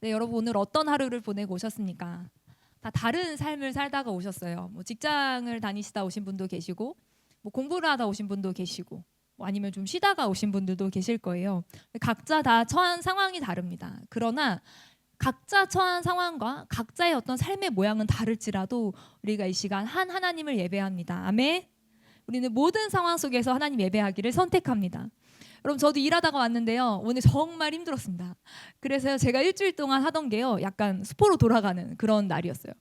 네, 여러분 오늘 어떤 하루를 보내고 오셨습니까? 다 다른 삶을 살다가 오셨어요. 뭐 직장을 다니시다 오신 분도 계시고, 뭐 공부를 하다 오신 분도 계시고, 뭐 아니면 좀 쉬다가 오신 분들도 계실 거예요. 각자 다 처한 상황이 다릅니다. 그러나 각자 처한 상황과 각자의 어떤 삶의 모양은 다를지라도 우리가 이 시간 한 하나님을 예배합니다. 아멘. 우리는 모든 상황 속에서 하나님 예배하기를 선택합니다. 여러분 저도 일하다가 왔는데요. 오늘 정말 힘들었습니다. 그래서 제가 일주일 동안 하던 게요. 약간 수포로 돌아가는 그런 날이었어요.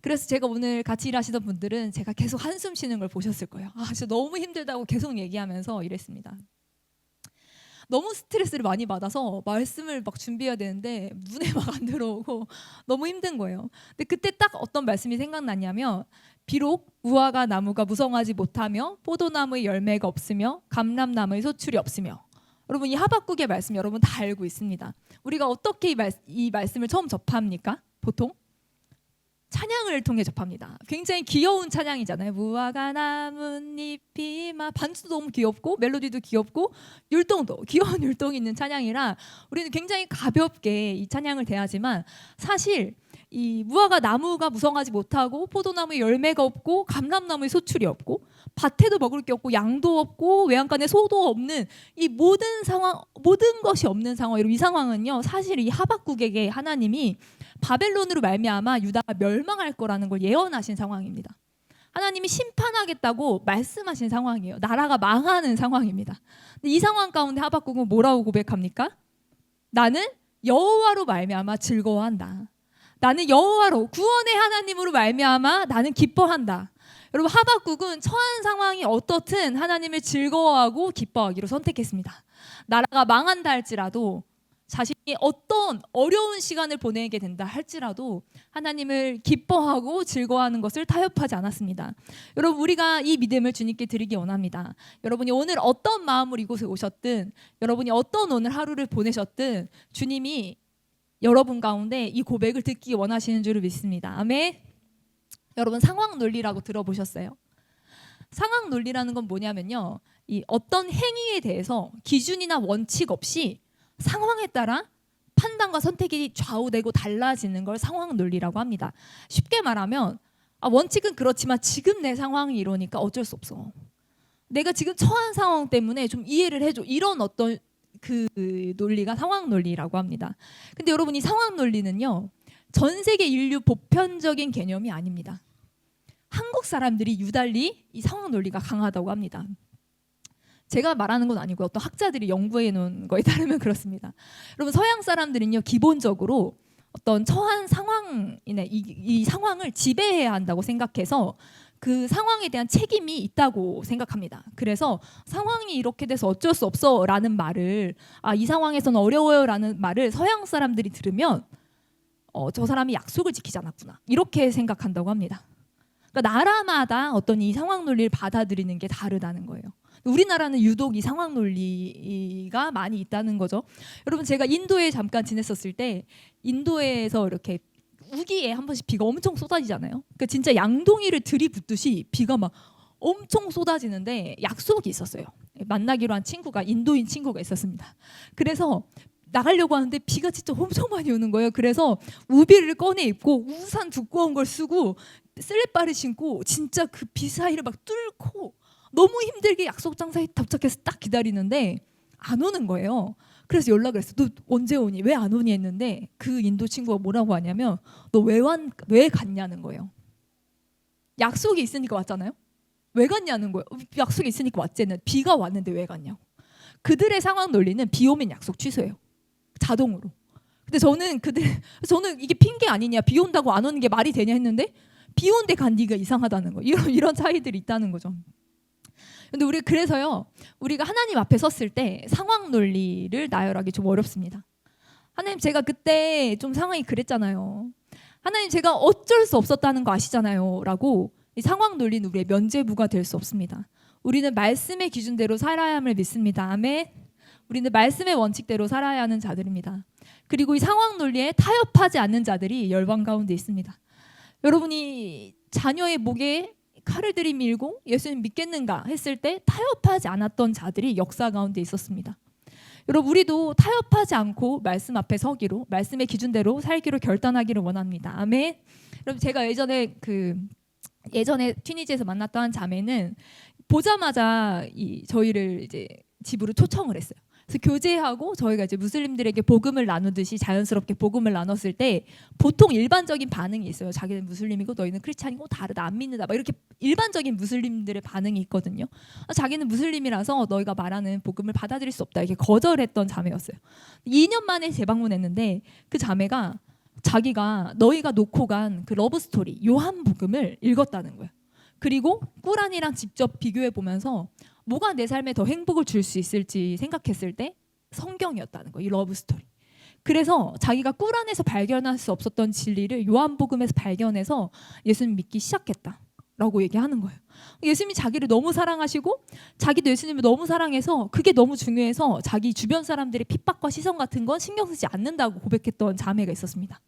그래서 제가 오늘 같이 일하시던 분들은 제가 계속 한숨 쉬는 걸 보셨을 거예요. 아, 진짜 너무 힘들다고 계속 얘기하면서 일했습니다. 너무 스트레스를 많이 받아서 말씀을 막 준비해야 되는데 눈에 막 안 들어오고 너무 힘든 거예요. 근데 그때 딱 어떤 말씀이 생각났냐면 비록 무화과 나무가 무성하지 못하며 포도나무의 열매가 없으며 감람나무의 소출이 없으며 여러분 이 하박국의 말씀 여러분 다 알고 있습니다. 우리가 어떻게 이 말씀을 처음 접합니까? 보통 찬양을 통해 접합니다. 굉장히 귀여운 찬양이잖아요. 무화과 나뭇잎이 막 반주도 너무 귀엽고 멜로디도 귀엽고 율동도 귀여운 율동이 있는 찬양이라 우리는 굉장히 가볍게 이 찬양을 대하지만 사실 이 무화과 나무가 무성하지 못하고 포도나무에 열매가 없고 감람나무에 소출이 없고 밭에도 먹을 게 없고 양도 없고 외양간에 소도 없는 이 모든 상황 모든 것이 없는 상황 이 상황은요 사실 이 하박국에게 하나님이 바벨론으로 말미암아 유다가 멸망할 거라는 걸 예언하신 상황입니다. 하나님이 심판하겠다고 말씀하신 상황이에요. 나라가 망하는 상황입니다. 근데 이 상황 가운데 하박국은 뭐라고 고백합니까? 나는 여호와로 말미암아 즐거워한다. 나는 여호와로 구원의 하나님으로 말미암아 나는 기뻐한다. 여러분 하박국은 처한 상황이 어떻든 하나님을 즐거워하고 기뻐하기로 선택했습니다. 나라가 망한다 할지라도 자신이 어떤 어려운 시간을 보내게 된다 할지라도 하나님을 기뻐하고 즐거워하는 것을 타협하지 않았습니다. 여러분 우리가 이 믿음을 주님께 드리기 원합니다. 여러분이 오늘 어떤 마음으로 이곳에 오셨든 여러분이 어떤 오늘 하루를 보내셨든 주님이 여러분 가운데 이 고백을 듣기 원하시는 줄을 믿습니다. 아멘. 여러분 상황 논리라고 들어보셨어요? 상황 논리라는 건 뭐냐면요. 이 어떤 행위에 대해서 기준이나 원칙 없이 상황에 따라 판단과 선택이 좌우되고 달라지는 걸 상황 논리라고 합니다. 쉽게 말하면 원칙은 그렇지만 지금 내 상황이 이러니까 어쩔 수 없어. 내가 지금 처한 상황 때문에 좀 이해를 해줘. 이런 어떤 그 논리가 상황 논리라고 합니다. 근데 여러분 이 상황 논리는요. 전 세계 인류 보편적인 개념이 아닙니다. 한국 사람들이 유달리 이 상황 논리가 강하다고 합니다. 제가 말하는 건 아니고 어떤 학자들이 연구해 놓은 거에 따르면 그렇습니다. 여러분 서양 사람들은요 기본적으로 어떤 처한 상황이나 이 상황을 지배해야 한다고 생각해서 그 상황에 대한 책임이 있다고 생각합니다. 그래서 상황이 이렇게 돼서 어쩔 수 없어라는 말을 이 상황에서는 어려워요라는 말을 서양 사람들이 들으면 저 사람이 약속을 지키지 않았구나 이렇게 생각한다고 합니다. 그러니까 나라마다 어떤 이 상황 논리를 받아들이는 게 다르다는 거예요. 우리나라는 유독 이 상황 논리가 많이 있다는 거죠. 여러분 제가 인도에 잠깐 지냈었을 때 인도에서 이렇게 우기에 한 번씩 비가 엄청 쏟아지잖아요. 그러니까 진짜 양동이를 들이붓듯이 비가 막 엄청 쏟아지는데 약속이 있었어요. 만나기로 한 친구가 인도인 친구가 있었습니다. 그래서 나가려고 하는데 비가 진짜 엄청 많이 오는 거예요. 그래서 우비를 꺼내 입고 우산 두꺼운 걸 쓰고 슬립바를 신고 진짜 그 비 사이를 막 뚫고 너무 힘들게 약속 장소에 도착해서 딱 기다리는데 안 오는 거예요. 그래서 연락을 했어. 너 언제 오니? 왜 안 오니? 했는데 그 인도 친구가 뭐라고 하냐면 너 왜 갔냐는 거예요. 약속이 있으니까 왔잖아요. 왜 갔냐는 거예요. 약속이 있으니까 왔지는 비가 왔는데 왜 갔냐고. 그들의 상황 논리는 비 오면 약속 취소해요. 자동으로. 근데 저는 이게 핑계 아니냐. 비 온다고 안 오는 게 말이 되냐 했는데 비 온 데 간 네가 이상하다는 거. 이런 차이들이 있다는 거죠. 근데 그래서요 우리가 하나님 앞에 섰을 때 상황 논리를 나열하기 좀 어렵습니다. 하나님 제가 그때 좀 상황이 그랬잖아요. 하나님 제가 어쩔 수 없었다는 거 아시잖아요 라고 이 상황 논리는 우리의 면죄부가 될 수 없습니다. 우리는 말씀의 기준대로 살아야 함을 믿습니다. 아멘. 우리는 말씀의 원칙대로 살아야 하는 자들입니다. 그리고 이 상황 논리에 타협하지 않는 자들이 열방 가운데 있습니다. 여러분이 자녀의 목에 칼을 들이밀고 예수님 믿겠는가 했을 때 타협하지 않았던 자들이 역사 가운데 있었습니다. 여러분 우리도 타협하지 않고 말씀 앞에 서기로 말씀의 기준대로 살기로 결단하기를 원합니다. 아멘. 여러분 제가 예전에 튀니지에서 만났던 한 자매는 보자마자 저희를 이제 집으로 초청을 했어요. 그래서 교제하고 저희가 이제 무슬림들에게 복음을 나누듯이 자연스럽게 복음을 나눴을 때 보통 일반적인 반응이 있어요. 자기는 무슬림이고 너희는 크리스찬이고 다르다, 안 믿는다, 막 이렇게 일반적인 무슬림들의 반응이 있거든요. 자기는 무슬림이라서 너희가 말하는 복음을 받아들일 수 없다, 이렇게 거절했던 자매였어요. 2년 만에 재방문했는데 그 자매가 자기가 너희가 놓고 간 그 러브 스토리 요한복음을 읽었다는 거예요. 그리고 꾸란이랑 직접 비교해 보면서 뭐가 내 삶에 더 행복을 줄 수 있을지 생각했을 때 성경이었다는 거예요. 이 러브 스토리. 그래서 자기가 꾸란에서 발견할 수 없었던 진리를 요한복음에서 발견해서 예수님 믿기 시작했다라고 얘기하는 거예요. 예수님이 자기를 너무 사랑하시고 자기도 예수님을 너무 사랑해서 그게 너무 중요해서 자기 주변 사람들의 핍박과 시선 같은 건 신경 쓰지 않는다고 고백했던 자매가 있었습니다.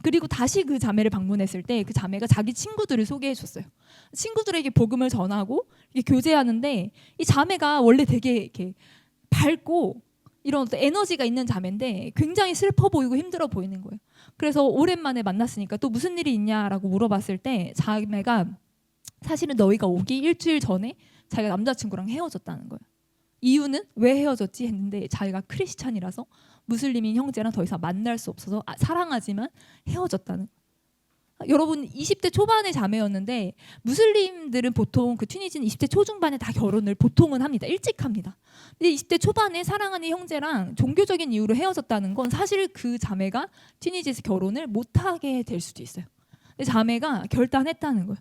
그리고 다시 그 자매를 방문했을 때 그 자매가 자기 친구들을 소개해 줬어요. 친구들에게 복음을 전하고 이렇게 교제하는데 이 자매가 원래 되게 이렇게 밝고 이런 어떤 에너지가 있는 자매인데 굉장히 슬퍼 보이고 힘들어 보이는 거예요. 그래서 오랜만에 만났으니까 또 무슨 일이 있냐라고 물어봤을 때 자매가 사실은 너희가 오기 일주일 전에 자기가 남자친구랑 헤어졌다는 거예요. 이유는 왜 헤어졌지 했는데 자기가 크리스찬이라서 무슬림인 형제랑 더 이상 만날 수 없어서 사랑하지만 헤어졌다는. 여러분 20대 초반의 자매였는데 무슬림들은 보통 그 튀니지는 20대 초중반에 다 결혼을 보통은 합니다. 일찍 합니다. 근데 20대 초반에 사랑하는 형제랑 종교적인 이유로 헤어졌다는 건 사실 그 자매가 튀니지에서 결혼을 못하게 될 수도 있어요. 근데 자매가 결단했다는 거예요.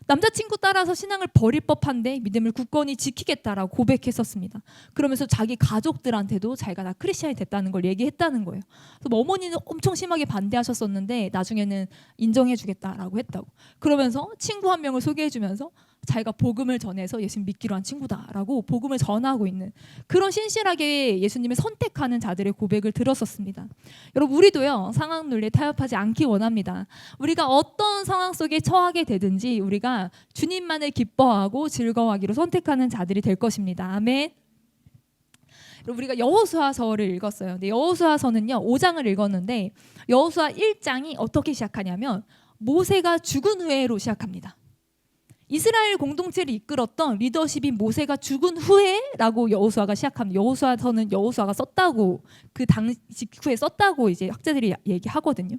남자친구 따라서 신앙을 버릴 법한데 믿음을 굳건히 지키겠다라고 고백했었습니다. 그러면서 자기 가족들한테도 자기가 다 크리스찬이 됐다는 걸 얘기했다는 거예요. 그래서 어머니는 엄청 심하게 반대하셨었는데 나중에는 인정해주겠다라고 했다고. 그러면서 친구 한 명을 소개해주면서 자기가 복음을 전해서 예수님 믿기로 한 친구다라고 복음을 전하고 있는 그런 신실하게 예수님을 선택하는 자들의 고백을 들었었습니다. 여러분 우리도요 상황 논리에 타협하지 않기 원합니다. 우리가 어떤 상황 속에 처하게 되든지 우리가 주님만을 기뻐하고 즐거워하기로 선택하는 자들이 될 것입니다. 아멘. 우리가 여호수아서를 읽었어요. 근데 여호수아서는요 5장을 읽었는데 여호수아 1장이 어떻게 시작하냐면 모세가 죽은 후에로 시작합니다. 이스라엘 공동체를 이끌었던 리더십인 모세가 죽은 후에라고 여호수아가 시작합니다. 여호수아서는 여호수아가 썼다고 그 당시 후에 썼다고 이제 학자들이 얘기하거든요.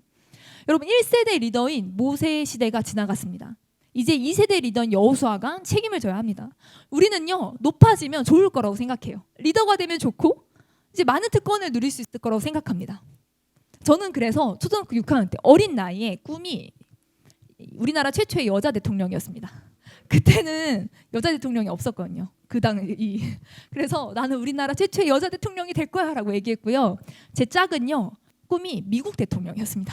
여러분 1세대 리더인 모세 시대가 지나갔습니다. 이제 2세대 리더인 여호수아가 책임을 져야 합니다. 우리는요 높아지면 좋을 거라고 생각해요. 리더가 되면 좋고 이제 많은 특권을 누릴 수 있을 거라고 생각합니다. 저는 그래서 초등학교 6학년 때 어린 나이에 꿈이 우리나라 최초의 여자 대통령이었습니다. 그때는 여자 대통령이 없었거든요. 그래서 나는 우리나라 최초의 여자 대통령이 될 거야라고 얘기했고요. 제 짝은요 꿈이 미국 대통령이었습니다.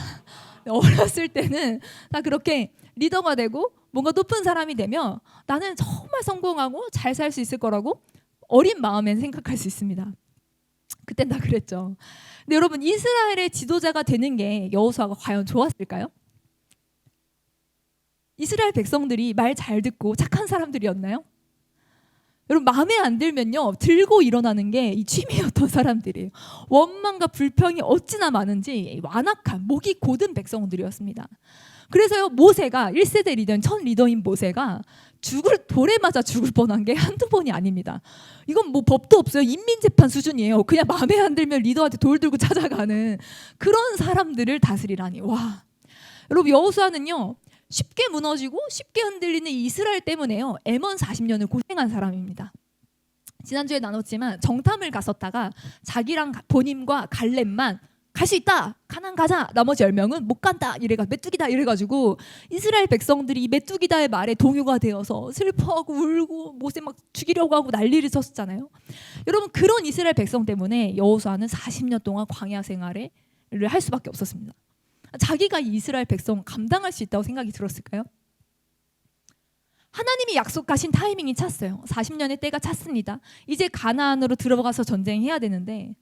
어렸을 때는 다 그렇게 리더가 되고 뭔가 높은 사람이 되면 나는 정말 성공하고 잘 살 수 있을 거라고 어린 마음엔 생각할 수 있습니다. 그땐 다 그랬죠. 근데 여러분 이스라엘의 지도자가 되는 게 여호수아가 과연 좋았을까요? 이스라엘 백성들이 말 잘 듣고 착한 사람들이었나요? 여러분 마음에 안 들면요 들고 일어나는 게 이 취미였던 사람들이에요. 원망과 불평이 어찌나 많은지 완악한 목이 곧은 백성들이었습니다. 그래서요 모세가 1세대 리더인 첫 리더인 모세가 돌에 맞아 죽을 뻔한 게 한두 번이 아닙니다. 이건 뭐 법도 없어요. 인민재판 수준이에요. 그냥 마음에 안 들면 리더한테 돌 들고 찾아가는 그런 사람들을 다스리라니. 와, 여러분 여호수아는요 쉽게 무너지고 쉽게 흔들리는 이스라엘 때문에요 M1 40년을 고생한 사람입니다. 지난주에 나눴지만 정탐을 갔었다가 자기랑 본인과 갈렙만 갈 수 있다, 가나안 가자, 나머지 10명은 못 간다, 메뚜기다 이래가지고 이스라엘 백성들이 이 메뚜기다의 말에 동요가 되어서 슬퍼하고 울고 모세 막 죽이려고 하고 난리를 쳤었잖아요. 여러분 그런 이스라엘 백성 때문에 여호수아는 40년 동안 광야 생활을 할 수밖에 없었습니다. 자기가 이스라엘 백성 감당할 수 있다고 생각이 들었을까요? 하나님이 약속하신 타이밍이 찼어요. 40년의 때가 찼습니다. 이제 가나안으로 들어가서 전쟁해야 되는데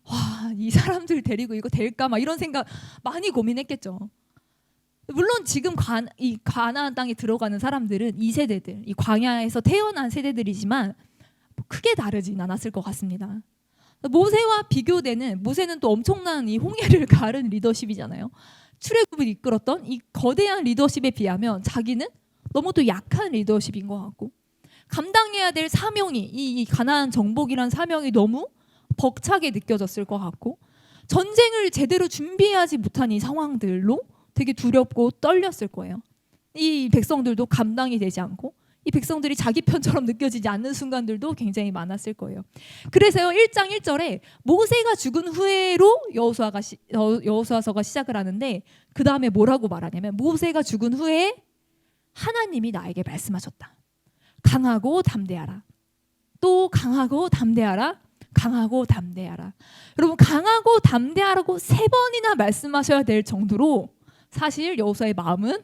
와, 이 사람들 데리고 이거 될까 막 이런 생각 많이 고민했겠죠. 물론 지금 이 가나안 땅에 들어가는 사람들은 2세대들, 이 광야에서 태어난 세대들이지만 크게 다르진 않았을 것 같습니다. 모세와 비교되는, 모세는 또 엄청난 이 홍해를 가른 리더십이잖아요. 출애굽을 이끌었던 이 거대한 리더십에 비하면 자기는 너무 또 약한 리더십인 것 같고, 감당해야 될 사명이, 이 가나안 정복이란 사명이 너무 벅차게 느껴졌을 것 같고, 전쟁을 제대로 준비하지 못한 이 상황들로 되게 두렵고 떨렸을 거예요. 이 백성들도 감당이 되지 않고, 이 백성들이 자기 편처럼 느껴지지 않는 순간들도 굉장히 많았을 거예요. 그래서요, 1장 1절에 모세가 죽은 후에로 여호수아서가 시작을 하는데, 그 다음에 뭐라고 말하냐면, 모세가 죽은 후에 하나님이 나에게 말씀하셨다. 강하고 담대하라. 또 강하고 담대하라. 강하고 담대하라. 여러분, 강하고 담대하라고 3번이나 말씀하셔야 될 정도로 사실 여호수아의 마음은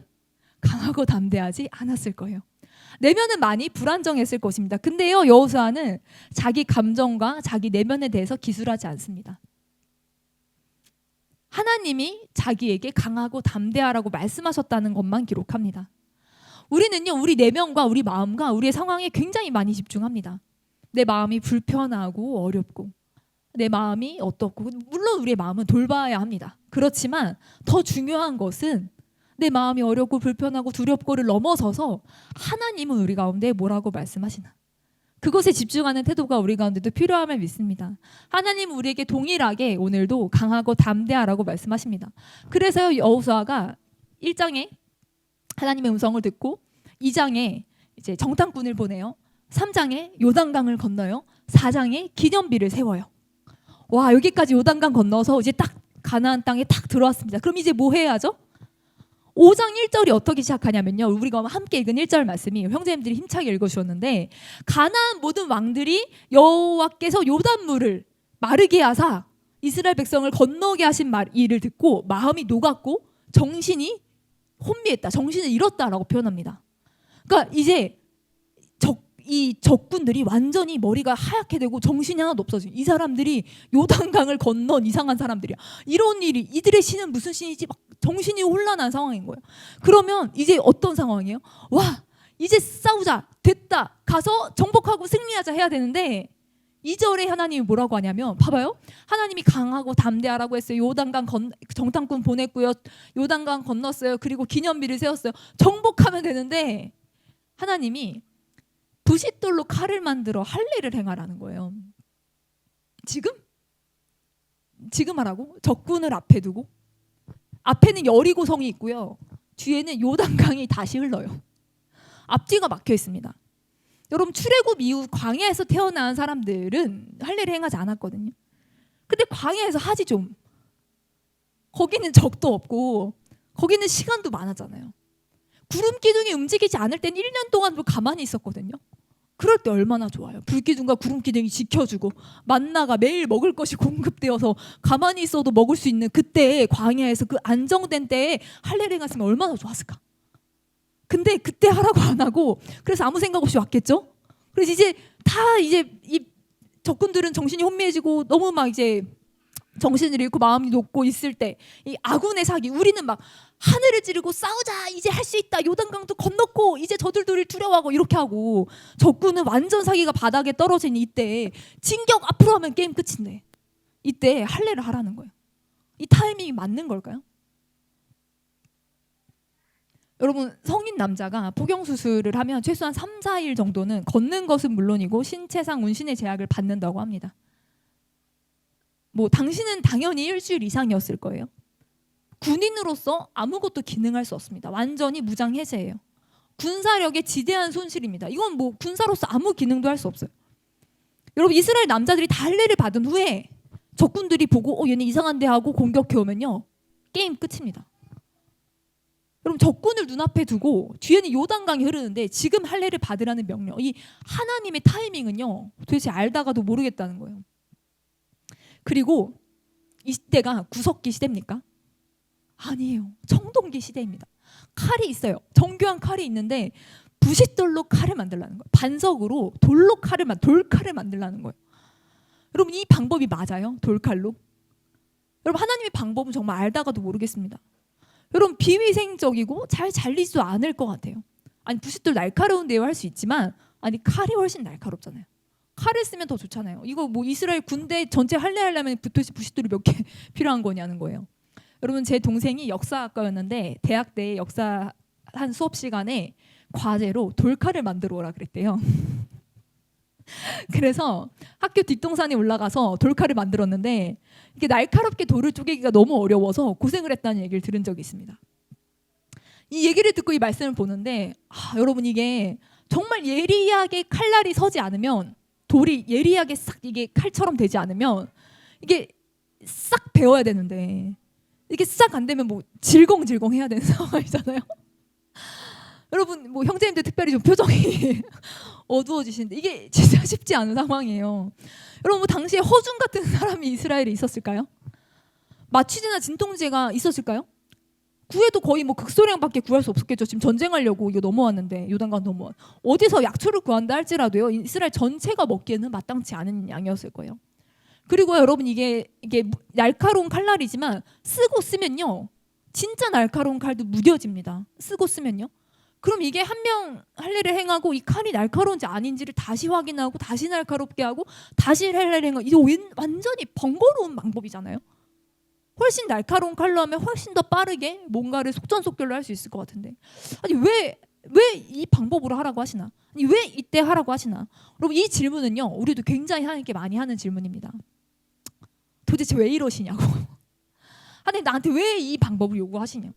강하고 담대하지 않았을 거예요. 내면은 많이 불안정했을 것입니다. 근데요, 여호수아는 자기 감정과 자기 내면에 대해서 기술하지 않습니다. 하나님이 자기에게 강하고 담대하라고 말씀하셨다는 것만 기록합니다. 우리는요, 우리 내면과 우리 마음과 우리의 상황에 굉장히 많이 집중합니다. 내 마음이 불편하고 어렵고, 내 마음이 어떻고, 물론 우리의 마음은 돌봐야 합니다. 그렇지만 더 중요한 것은 내 마음이 어렵고 불편하고 두렵고를 넘어서서 하나님은 우리 가운데 뭐라고 말씀하시나, 그것에 집중하는 태도가 우리 가운데도 필요함을 믿습니다. 하나님은 우리에게 동일하게 오늘도 강하고 담대하라고 말씀하십니다. 그래서 여호수아가 1장에 하나님의 음성을 듣고, 2장에 이제 정탐꾼을 보내요. 3장에 요단강을 건너요. 4장에 기념비를 세워요. 와, 여기까지 요단강 건너서 이제 딱 가나안 땅에 딱 들어왔습니다. 그럼 이제 뭐 해야죠? 5장 1절이 어떻게 시작하냐면요, 우리가 함께 읽은 1절 말씀이 형제님들이 힘차게 읽어주셨는데, 가나안 모든 왕들이 여호와께서 요단물을 마르게 하사 이스라엘 백성을 건너게 하신 일을 듣고 마음이 녹았고 정신이 혼미했다, 정신을 잃었다라고 표현합니다. 그러니까 이제 이 적군들이 완전히 머리가 하얗게 되고 정신이 하나도 없어져요. 이 사람들이 요단강을 건넌 이상한 사람들이야. 이런 일이, 이들의 신은 무슨 신이지? 막 정신이 혼란한 상황인 거예요. 그러면 이제 어떤 상황이에요? 와, 이제 싸우자, 됐다, 가서 정복하고 승리하자 해야 되는데, 2절에 하나님이 뭐라고 하냐면, 봐봐요. 하나님이 강하고 담대하라고 했어요. 요단강 정탐꾼 보냈고요. 요단강 건넜어요. 그리고 기념비를 세웠어요. 정복하면 되는데 하나님이 부싯돌로 칼을 만들어 할례를 행하라는 거예요. 지금 하라고? 적군을 앞에 두고, 앞에는 여리고성이 있고요, 뒤에는 요단강이 다시 흘러요. 앞뒤가 막혀 있습니다. 여러분, 출애굽 이후 광야에서 태어난 사람들은 할례를 행하지 않았거든요. 근데 광야에서 하지 좀. 거기는 적도 없고 거기는 시간도 많았잖아요. 구름 기둥이 움직이지 않을 땐 1년 동안 가만히 있었거든요. 그럴 때 얼마나 좋아요. 불기둥과 구름 기둥이 지켜주고 만나가 매일 먹을 것이 공급되어서 가만히 있어도 먹을 수 있는 그때에, 광야에서 그 안정된 때에 할례를 행했으면 얼마나 좋았을까. 근데 그때 하라고 안 하고, 그래서 아무 생각 없이 왔겠죠. 그래서 이제 이 적군들은 정신이 혼미해지고 너무 막 이제 정신을 잃고 마음이 녹고 있을 때, 이 아군의 사기, 우리는 막 하늘을 찌르고 싸우자, 이제 할 수 있다, 요단강도 건넜고 이제 저들도 우리를 두려워하고 이렇게 하고, 적군은 완전 사기가 바닥에 떨어진 이때 진격 앞으로 하면 게임 끝인데 이때 할례를 하라는 거예요. 이 타이밍이 맞는 걸까요? 여러분, 성인 남자가 포경수술을 하면 최소한 3, 4일 정도는 걷는 것은 물론이고 신체상 운신의 제약을 받는다고 합니다. 뭐 당신은 당연히 일주일 이상이었을 거예요. 군인으로서 아무것도 기능할 수 없습니다. 완전히 무장해제예요. 군사력에 지대한 손실입니다. 이건 뭐 군사로서 아무 기능도 할 수 없어요. 여러분, 이스라엘 남자들이 다 할례를 받은 후에 적군들이 보고 얘네 이상한데 하고 공격해오면요, 게임 끝입니다. 여러분, 적군을 눈앞에 두고 뒤에는 요단강이 흐르는데 지금 할례를 받으라는 명령, 이 하나님의 타이밍은요 도대체 알다가도 모르겠다는 거예요. 그리고 이때가 구석기 시대입니까? 아니에요. 청동기 시대입니다. 칼이 있어요. 정교한 칼이 있는데 부싯돌로 칼을 만들라는 거예요. 반석으로 돌칼을 만들라는 거예요. 여러분, 이 방법이 맞아요? 돌칼로? 여러분, 하나님의 방법은 정말 알다가도 모르겠습니다. 여러분, 비위생적이고 잘 잘리지도 않을 것 같아요. 아니, 부싯돌 날카로운데요 할 수 있지만, 아니 칼이 훨씬 날카롭잖아요. 칼을 쓰면 더 좋잖아요. 이거 뭐 이스라엘 군대 전체 할례하려면 부싯돌이 몇 개 필요한 거냐는 거예요. 여러분 제 동생이 역사학과였는데 대학 때 역사 한 수업 시간에 과제로 돌칼을 만들어 오라 그랬대요. 그래서 학교 뒷동산에 올라가서 돌칼을 만들었는데 이게 날카롭게 돌을 쪼개기가 너무 어려워서 고생을 했다는 얘기를 들은 적이 있습니다. 이 얘기를 듣고 이 말씀을 보는데 여러분 이게 정말 예리하게 칼날이 서지 않으면 돌이 예리하게 싹 이게 칼처럼 되지 않으면 이게 싹 베어야 되는데 이게 싹 안 되면 뭐 질겅질겅 해야 되는 상황이잖아요. 여러분 뭐 형제님들 특별히 좀 표정이 어두워지시는데 이게 진짜 쉽지 않은 상황이에요. 여러분 뭐 당시에 허준 같은 사람이 이스라엘에 있었을까요? 마취제나 진통제가 있었을까요? 구해도 거의 뭐 극소량밖에 구할 수 없었겠죠. 지금 전쟁하려고 이거 넘어왔는데 요단강 넘어왔. 어디서 약초를 구한다 할지라도요. 이스라엘 전체가 먹기에는 마땅치 않은 양이었을 거예요. 그리고 여러분 이게 날카로운 칼날이지만 쓰고 쓰면요. 진짜 날카로운 칼도 무뎌집니다. 쓰고 쓰면요. 그럼 이게 한 명 할례를 행하고 이 칼이 날카로운지 아닌지를 다시 확인하고 다시 날카롭게 하고 다시 할례를 행하고 이거 완전히 번거로운 방법이잖아요. 훨씬 날카로운 칼로 하면 훨씬 더 빠르게 뭔가를 속전속결로 할 수 있을 것 같은데 아니 왜 이 방법으로 하라고 하시나? 아니 왜 이때 하라고 하시나? 여러분 이 질문은요 우리도 굉장히 하나님께 많이 하는 질문입니다. 도대체 왜 이러시냐고. 하나님 나한테 왜 이 방법을 요구하시냐?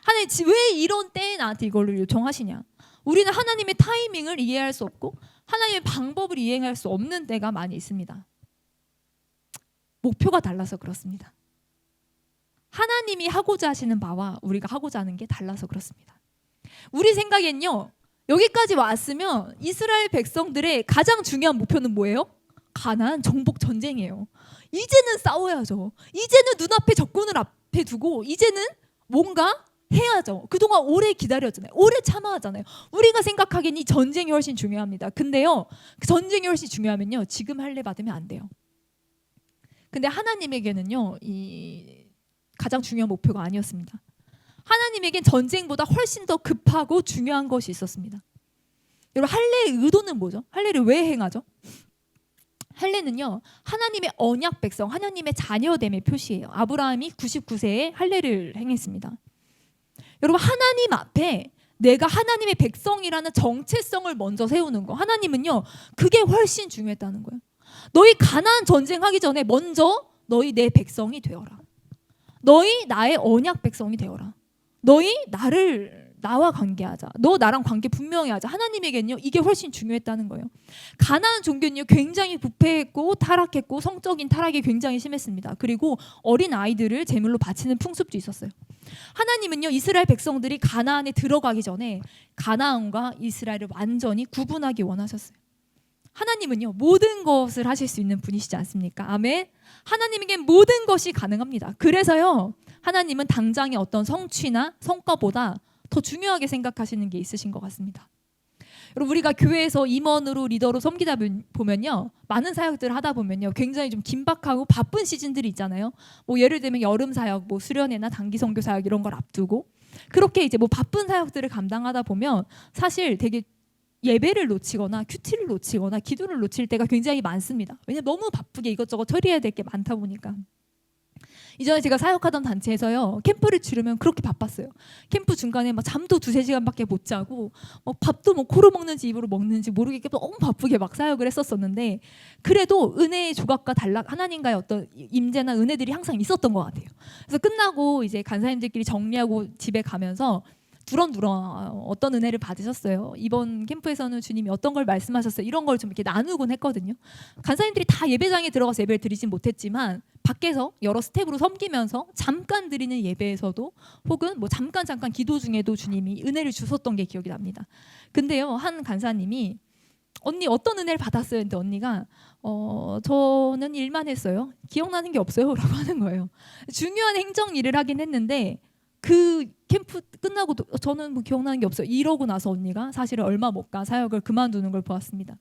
하나님 왜 이런 때에 나한테 이걸 요청하시냐? 우리는 하나님의 타이밍을 이해할 수 없고 하나님의 방법을 이해할 수 없는 때가 많이 있습니다. 목표가 달라서 그렇습니다. 하나님이 하고자 하시는 바와 우리가 하고자 하는 게 달라서 그렇습니다. 우리 생각엔요. 여기까지 왔으면 이스라엘 백성들의 가장 중요한 목표는 뭐예요? 가나안 정복 전쟁이에요. 이제는 싸워야죠. 이제는 눈앞에 적군을 앞에 두고 이제는 뭔가 해야죠. 그동안 오래 기다렸잖아요. 오래 참아왔잖아요. 우리가 생각하기엔 이 전쟁이 훨씬 중요합니다. 근데요. 그 전쟁이 훨씬 중요하면요. 지금 할례 받으면 안 돼요. 근데 하나님에게는요. 이 가장 중요한 목표가 아니었습니다. 하나님에겐 전쟁보다 훨씬 더 급하고 중요한 것이 있었습니다. 여러분 할례의 의도는 뭐죠? 할례를 왜 행하죠? 할례는요. 하나님의 언약 백성, 하나님의 자녀됨의 표시예요. 아브라함이 99세에 할례를 행했습니다. 여러분 하나님 앞에 내가 하나님의 백성이라는 정체성을 먼저 세우는 거. 하나님은요. 그게 훨씬 중요했다는 거예요. 너희 가나안 전쟁하기 전에 먼저 너희 내 백성이 되어라. 너희 나의 언약 백성이 되어라. 너희 나와 관계하자. 너 나랑 관계 분명히 하자. 하나님에게는요. 이게 훨씬 중요했다는 거예요. 가나안 종교는요. 굉장히 부패했고 타락했고 성적인 타락이 굉장히 심했습니다. 그리고 어린 아이들을 제물로 바치는 풍습도 있었어요. 하나님은요. 이스라엘 백성들이 가나안에 들어가기 전에 가나안과 이스라엘을 완전히 구분하기 원하셨어요. 하나님은요. 모든 것을 하실 수 있는 분이시지 않습니까? 아멘. 하나님에게 모든 것이 가능합니다. 그래서요. 하나님은 당장의 어떤 성취나 성과보다 더 중요하게 생각하시는 게 있으신 것 같습니다. 여러분 우리가 교회에서 임원으로 리더로 섬기다 보면요. 많은 사역들을 하다 보면요. 굉장히 좀 긴박하고 바쁜 시즌들이 있잖아요. 뭐 예를 들면 여름 사역, 뭐 수련회나 단기 선교 사역 이런 걸 앞두고 그렇게 이제 뭐 바쁜 사역들을 감당하다 보면 사실 되게 예배를 놓치거나 큐티를 놓치거나 기도를 놓칠 때가 굉장히 많습니다. 왜냐하면 너무 바쁘게 이것저것 처리해야 될 게 많다 보니까. 이전에 제가 사역하던 단체에서요. 캠프를 치르면 그렇게 바빴어요. 캠프 중간에 막 잠도 2-3시간밖에 못 자고 밥도 뭐 코로 먹는지 입으로 먹는지 모르겠게 너무 바쁘게 막 사역을 했었었는데 그래도 은혜의 조각과 단락 하나님과의 어떤 임재나 은혜들이 항상 있었던 것 같아요. 그래서 끝나고 이제 간사님들끼리 정리하고 집에 가면서 두런두런 어떤 은혜를 받으셨어요. 이번 캠프에서는 주님이 어떤 걸 말씀하셨어요. 이런 걸 좀 이렇게 나누곤 했거든요. 간사님들이 다 예배장에 들어가서 예배를 드리진 못했지만 밖에서 여러 스텝으로 섬기면서 잠깐 드리는 예배에서도 혹은 뭐 잠깐 기도 중에도 주님이 은혜를 주셨던 게 기억이 납니다. 근데요. 한 간사님이 언니 어떤 은혜를 받았어요? 근데 언니가 저는 일만 했어요. 기억나는 게 없어요. 라고 하는 거예요. 중요한 행정 일을 하긴 했는데 그 캠프 끝나고 저는 뭐 기억나는 게 없어요. 이러고 나서 언니가 사실은 얼마 못 가 사역을 그만두는 걸 보았습니다.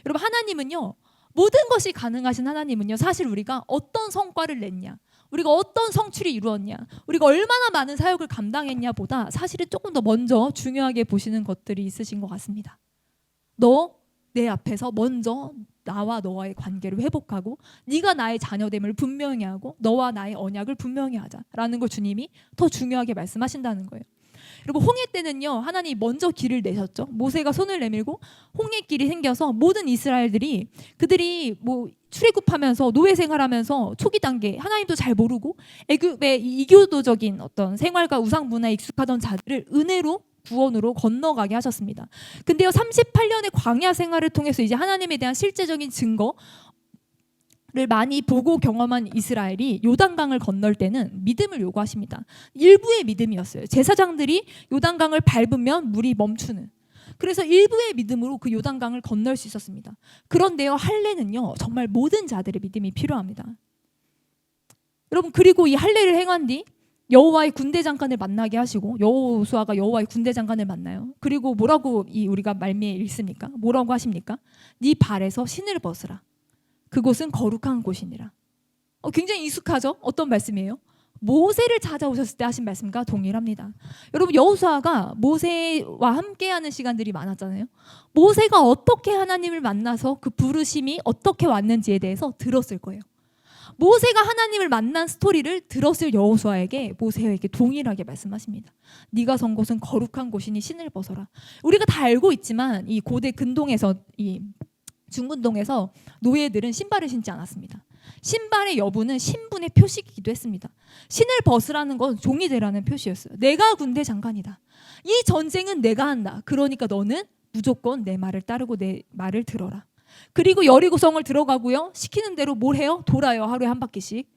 여러분 하나님은요. 모든 것이 가능하신 하나님은요. 사실 우리가 어떤 성과를 냈냐 우리가 어떤 성취를 이루었냐 우리가 얼마나 많은 사역을 감당했냐 보다 사실은 조금 더 먼저 중요하게 보시는 것들이 있으신 것 같습니다. 너 내 앞에서 먼저 나와 너와의 관계를 회복하고 네가 나의 자녀됨을 분명히 하고 너와 나의 언약을 분명히 하자라는 걸 주님이 더 중요하게 말씀하신다는 거예요. 여러분, 홍해 때는요, 하나님이 먼저 길을 내셨죠. 모세가 손을 내밀고 홍해길이 생겨서 모든 이스라엘들이, 그들이 뭐 출애굽하면서 노예 생활하면서 초기 단계 하나님도 잘 모르고 애굽의 이교도적인 어떤 생활과 우상 문화에 익숙하던 자들을 은혜로 구원으로 건너가게 하셨습니다. 근데요, 38년의 광야 생활을 통해서 이제 하나님에 대한 실제적인 증거를 많이 보고 경험한 이스라엘이 요단강을 건널 때는 믿음을 요구하십니다. 일부의 믿음이었어요. 제사장들이 요단강을 밟으면 물이 멈추는. 그래서 일부의 믿음으로 그 요단강을 건널 수 있었습니다. 그런데요, 할례는요, 정말 모든 자들의 믿음이 필요합니다. 여러분, 그리고 이 할례를 행한 뒤 여호와의 군대 장관을 만나게 하시고, 여호수아가 여호와의 군대 장관을 만나요. 그리고 뭐라고 우리가 말미에 읽습니까? 뭐라고 하십니까? 네 발에서 신을 벗으라. 그곳은 거룩한 곳이니라. 굉장히 익숙하죠? 어떤 말씀이에요? 모세를 찾아오셨을 때 하신 말씀과 동일합니다. 여러분, 여호수아가 모세와 함께하는 시간들이 많았잖아요. 모세가 어떻게 하나님을 만나서 그 부르심이 어떻게 왔는지에 대해서 들었을 거예요. 모세가 하나님을 만난 스토리를 들었을 여호수아에게 모세에게 동일하게 말씀하십니다. 네가 선 곳은 거룩한 곳이니 신을 벗어라. 우리가 다 알고 있지만 이 고대 근동에서, 이 중근동에서 노예들은 신발을 신지 않았습니다. 신발의 여부는 신분의 표시이기도 했습니다. 신을 벗으라는 건 종이 되라는 표시였어요. 내가 군대 장관이다. 이 전쟁은 내가 한다. 그러니까 너는 무조건 내 말을 따르고 내 말을 들어라. 그리고 여리고성을 들어가고요. 시키는 대로 뭘 해요? 돌아요. 하루에 한 바퀴씩.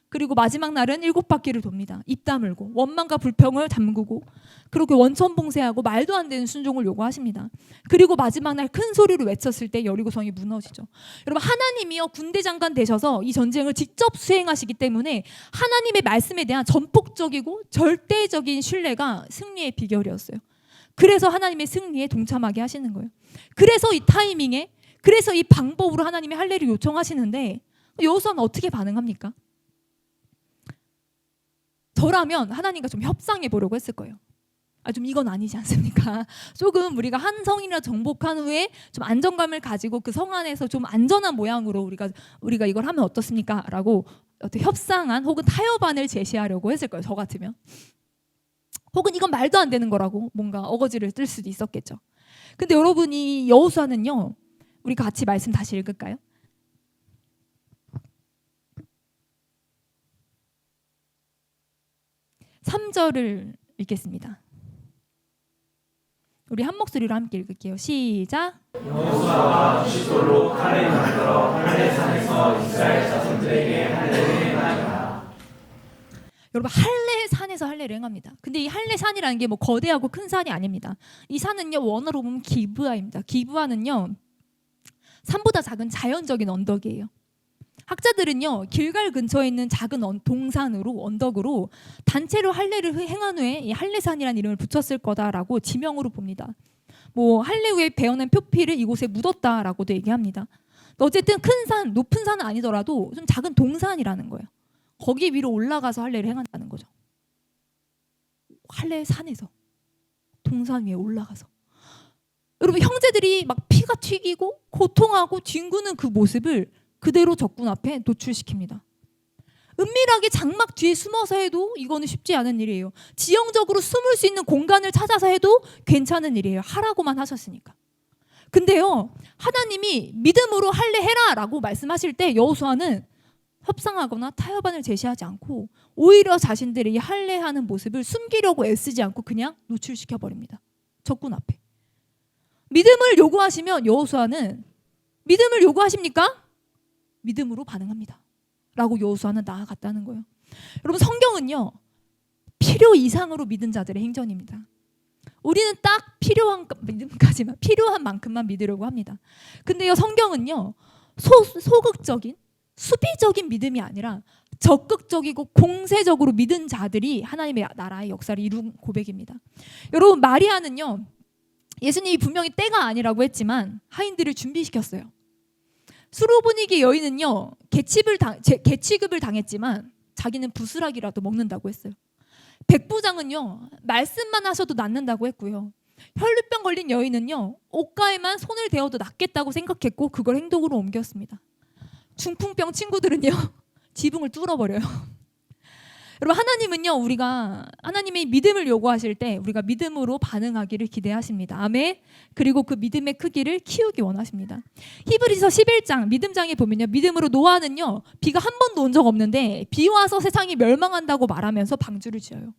그리고 마지막 날은 7바퀴를 돕니다. 입 다물고 원망과 불평을 담그고, 그렇게 원천봉쇄하고 말도 안 되는 순종을 요구하십니다. 그리고 마지막 날 큰 소리로 외쳤을 때 여리고성이 무너지죠. 여러분, 하나님이요 군대 장관 되셔서 이 전쟁을 직접 수행하시기 때문에 하나님의 말씀에 대한 전폭적이고 절대적인 신뢰가 승리의 비결이었어요. 그래서 하나님의 승리에 동참하게 하시는 거예요. 그래서 이 타이밍에, 그래서 이 방법으로 하나님이 할례를 요청하시는데 여호수아는 어떻게 반응합니까? 저라면 하나님과 좀 협상해 보려고 했을 거예요. 좀 이건 아니지 않습니까? 조금 우리가 한 성이나 정복한 후에 좀 안정감을 가지고 그 성 안에서 좀 안전한 모양으로 우리가 이걸 하면 어떻습니까? 라고 어떤 협상안 혹은 타협안을 제시하려고 했을 거예요. 저 같으면. 혹은 이건 말도 안 되는 거라고 뭔가 어거지를 뜰 수도 있었겠죠. 근데 여러분이 여호수아는요, 우리 같이 말씀 다시 읽을까요? 3절을 읽겠습니다. 우리 한 목소리로 함께 읽을게요. 시작. 여호수아가 시솔로 칼을 만들어 할례산에서 이스라엘 자손들에게 할례를 행하니라. 여러분, 할례산에서 할례를 행합니다. 근데 이 할례산이라는 게 뭐 거대하고 큰 산이 아닙니다. 이 산은요, 원어로 보면 기브아입니다. 기브아는요, 산보다 작은 자연적인 언덕이에요. 학자들은요, 길갈 근처에 있는 작은 동산으로, 언덕으로 단체로 할례를 행한 후에 이 할례산이라는 이름을 붙였을 거다라고 지명으로 봅니다. 뭐 할례 후에 베어낸 표피를 이곳에 묻었다라고도 얘기합니다. 어쨌든 큰 산, 높은 산은 아니더라도 좀 작은 동산이라는 거예요. 거기 위로 올라가서 할례를 행한다는 거죠. 할례산에서 동산 위에 올라가서, 여러분, 형제들이 막 피가 튀기고 고통하고 뒹구는 그 모습을 그대로 적군 앞에 노출시킵니다. 은밀하게 장막 뒤에 숨어서 해도 이거는 쉽지 않은 일이에요. 지형적으로 숨을 수 있는 공간을 찾아서 해도 괜찮은 일이에요. 하라고만 하셨으니까. 근데요, 하나님이 믿음으로 할례해라 라고 말씀하실 때 여호수아는 협상하거나 타협안을 제시하지 않고 오히려 자신들이 할례하는 모습을 숨기려고 애쓰지 않고 그냥 노출시켜버립니다. 적군 앞에. 믿음을 요구하시면 여호수아는, 믿음을 요구하십니까? 믿음으로 반응합니다. 라고 여호수아는 나아갔다는 거예요. 여러분, 성경은요, 필요 이상으로 믿은 자들의 행전입니다. 우리는 딱 필요한 믿음까지만, 필요한 만큼만 믿으려고 합니다. 근데요, 성경은요, 소극적인, 수비적인 믿음이 아니라 적극적이고 공세적으로 믿은 자들이 하나님의 나라의 역사를 이룬 고백입니다. 여러분, 마리아는요, 예수님이 분명히 때가 아니라고 했지만 하인들을 준비시켰어요. 수로보니게 여인은요, 개취급을 당했지만 자기는 부스락이라도 먹는다고 했어요. 백부장은요, 말씀만 하셔도 낫는다고 했고요. 혈루병 걸린 여인은요, 옷가에만 손을 대어도 낫겠다고 생각했고 그걸 행동으로 옮겼습니다. 중풍병 친구들은요, 지붕을 뚫어버려요. 여러분, 하나님은요, 우리가 하나님의 믿음을 요구하실 때 우리가 믿음으로 반응하기를 기대하십니다. 아멘. 그리고 그 믿음의 크기를 키우기 원하십니다. 히브리서 11장 믿음장에 보면요, 믿음으로 노아는요, 비가 한 번도 온 적 없는데 비 와서 세상이 멸망한다고 말하면서 방주를 지어요.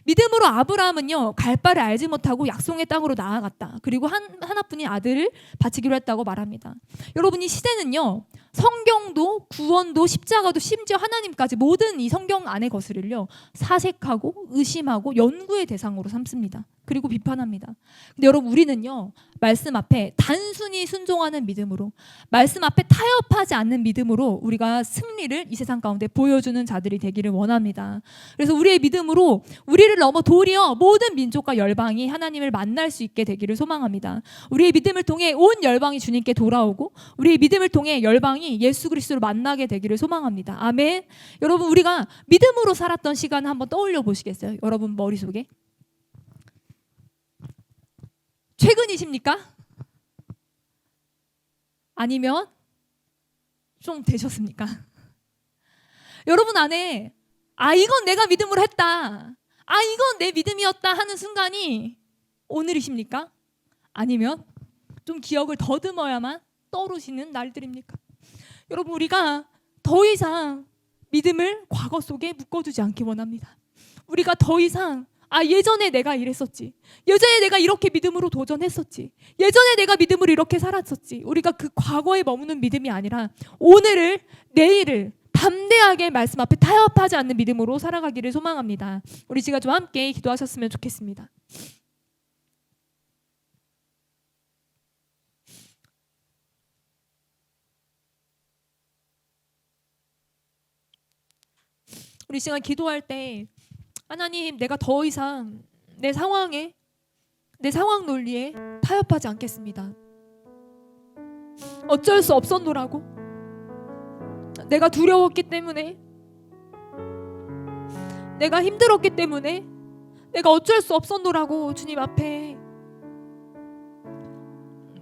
믿음으로 아브라함은요, 갈 바를 알지 못하고 약속의 땅으로 나아갔다. 그리고 하나뿐인 아들을 바치기로 했다고 말합니다. 여러분, 이 시대는요, 성경도 구원도 십자가도 심지어 하나님까지 모든 이 성경 안의 것을요 사색하고 의심하고 연구의 대상으로 삼습니다. 그리고 비판합니다. 근데 여러분, 우리는요, 말씀 앞에 단순히 순종하는 믿음으로, 말씀 앞에 타협하지 않는 믿음으로 우리가 승리를 이 세상 가운데 보여주는 자들이 되기를 원합니다. 그래서 우리의 믿음으로 우리를 넘어 도리어 모든 민족과 열방이 하나님을 만날 수 있게 되기를 소망합니다. 우리의 믿음을 통해 온 열방이 주님께 돌아오고 우리의 믿음을 통해 열방이 예수 그리스도를 만나게 되기를 소망합니다. 아멘. 여러분, 우리가 믿음으로 살았던 시간을 한번 떠올려 보시겠어요? 여러분 머릿속에 최근이십니까? 아니면 좀 되셨습니까? 여러분 안에 이건 내가 믿음으로 했다, 이건 내 믿음이었다 하는 순간이 오늘이십니까? 아니면 좀 기억을 더듬어야만 떠오르시는 날들입니까? 여러분, 우리가 더 이상 믿음을 과거 속에 묶어두지 않기 원합니다. 우리가 더 이상 예전에 내가 이랬었지, 예전에 내가 이렇게 믿음으로 도전했었지, 예전에 내가 믿음으로 이렇게 살았었지, 우리가 그 과거에 머무는 믿음이 아니라 오늘을, 내일을 담대하게 말씀 앞에 타협하지 않는 믿음으로 살아가기를 소망합니다. 우리 지금 좀 함께 기도하셨으면 좋겠습니다. 우리 시간 기도할 때 하나님, 내가 더 이상 내 상황에, 내 상황 논리에 타협하지 않겠습니다. 어쩔 수 없었노라고, 내가 두려웠기 때문에, 내가 힘들었기 때문에, 내가 어쩔 수 없었노라고 주님 앞에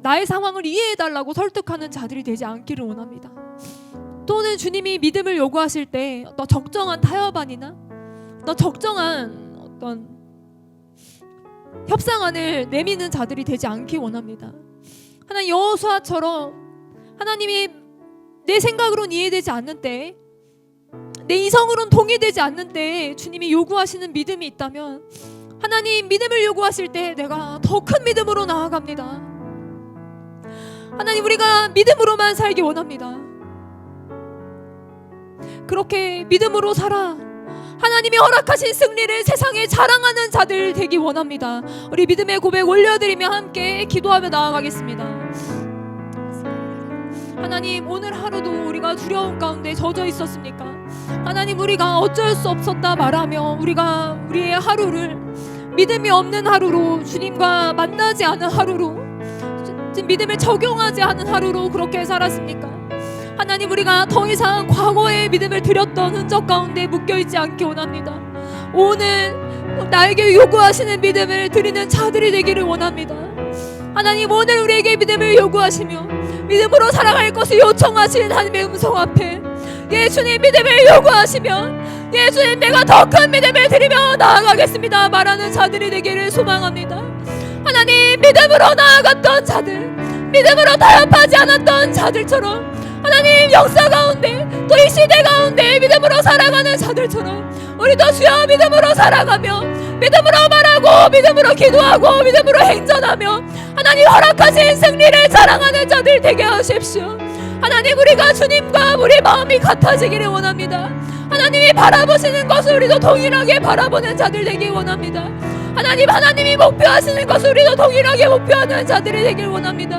나의 상황을 이해해달라고 설득하는 자들이 되지 않기를 원합니다. 또는 주님이 믿음을 요구하실 때 너 적정한 타협안이나 너 적정한 어떤 협상안을 내미는 자들이 되지 않기 원합니다. 하나님, 여호수아처럼 하나님이 내 생각으로는 이해되지 않는 때, 내 이성으로는 동의되지 않는 때 주님이 요구하시는 믿음이 있다면 하나님, 믿음을 요구하실 때 내가 더 큰 믿음으로 나아갑니다. 하나님, 우리가 믿음으로만 살기 원합니다. 그렇게 믿음으로 살아 하나님이 허락하신 승리를 세상에 자랑하는 자들 되기 원합니다. 우리 믿음의 고백 올려드리며 함께 기도하며 나아가겠습니다. 하나님, 오늘 하루도 우리가 두려움 가운데 젖어 있었습니까? 하나님, 우리가 어쩔 수 없었다 말하며 우리가 우리의 하루를 믿음이 없는 하루로, 주님과 만나지 않은 하루로, 믿음을 적용하지 않은 하루로 그렇게 살았습니까? 하나님, 우리가 더 이상 과거의 믿음을 드렸던 흔적 가운데 묶여있지 않기 원합니다. 오늘 나에게 요구하시는 믿음을 드리는 자들이 되기를 원합니다. 하나님, 오늘 우리에게 믿음을 요구하시며 믿음으로 살아갈 것을 요청하시는 하나님의 음성 앞에 주님, 믿음을 요구하시면 주님, 내가 더 큰 믿음을 드리며 나아가겠습니다 말하는 자들이 되기를 소망합니다. 하나님, 믿음으로 나아갔던 자들, 믿음으로 타협하지 않았던 자들처럼 하나님, 역사 가운데 또 이 시대 가운데 믿음으로 살아가는 자들처럼 우리도 주여 믿음으로 살아가며 믿음으로 말하고 믿음으로 기도하고 믿음으로 행전하며 하나님 허락하신 승리를 자랑하는 자들 되게 하십시오. 하나님, 우리가 주님과 우리 마음이 같아지기를 원합니다. 하나님이 바라보시는 것을 우리도 동일하게 바라보는 자들 되기 원합니다. 하나님이 목표하시는 것을 우리도 동일하게 목표하는 자들이 되길 원합니다.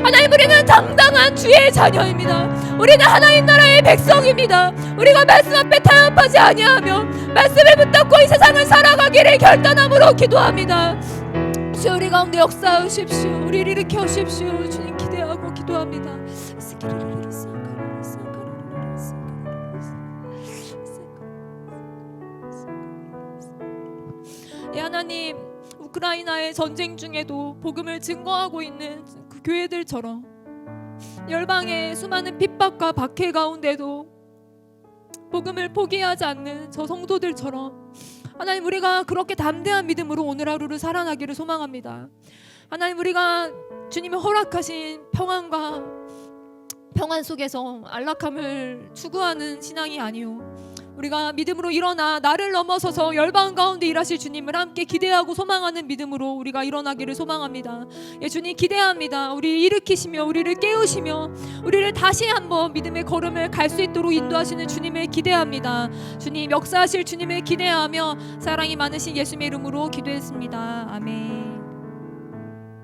하나님, 우리는 당당한 주의 자녀입니다. 우리는 하나님 나라의 백성입니다. 우리가 말씀 앞에 타협하지 아니하며 말씀을 붙잡고 이 세상을 살아가기를 결단함으로 기도합니다. 주여, 우리 가운데 역사하십시오. 우리를 일으켜 주십시오. 주님 기대하고 기도합니다. 하나님, 우크라이나의 전쟁 중에도 복음을 증거하고 있는 그 교회들처럼 열방의 수많은 핍박과 박해 가운데도 복음을 포기하지 않는 저 성도들처럼 하나님, 우리가 그렇게 담대한 믿음으로 오늘 하루를 살아나기를 소망합니다. 하나님, 우리가 주님이 허락하신 평안 속에서 안락함을 추구하는 신앙이 아니요, 우리가 믿음으로 일어나 나를 넘어서서 열방 가운데 일하실 주님을 함께 기대하고 소망하는 믿음으로 우리가 일어나기를 소망합니다. 예, 주님 기대합니다. 우리를 일으키시며 우리를 깨우시며 우리를 다시 한번 믿음의 걸음을 갈 수 있도록 인도하시는 주님을 기대합니다. 주님 역사하실 주님을 기대하며 사랑이 많으신 예수님의 이름으로 기도했습니다. 아멘.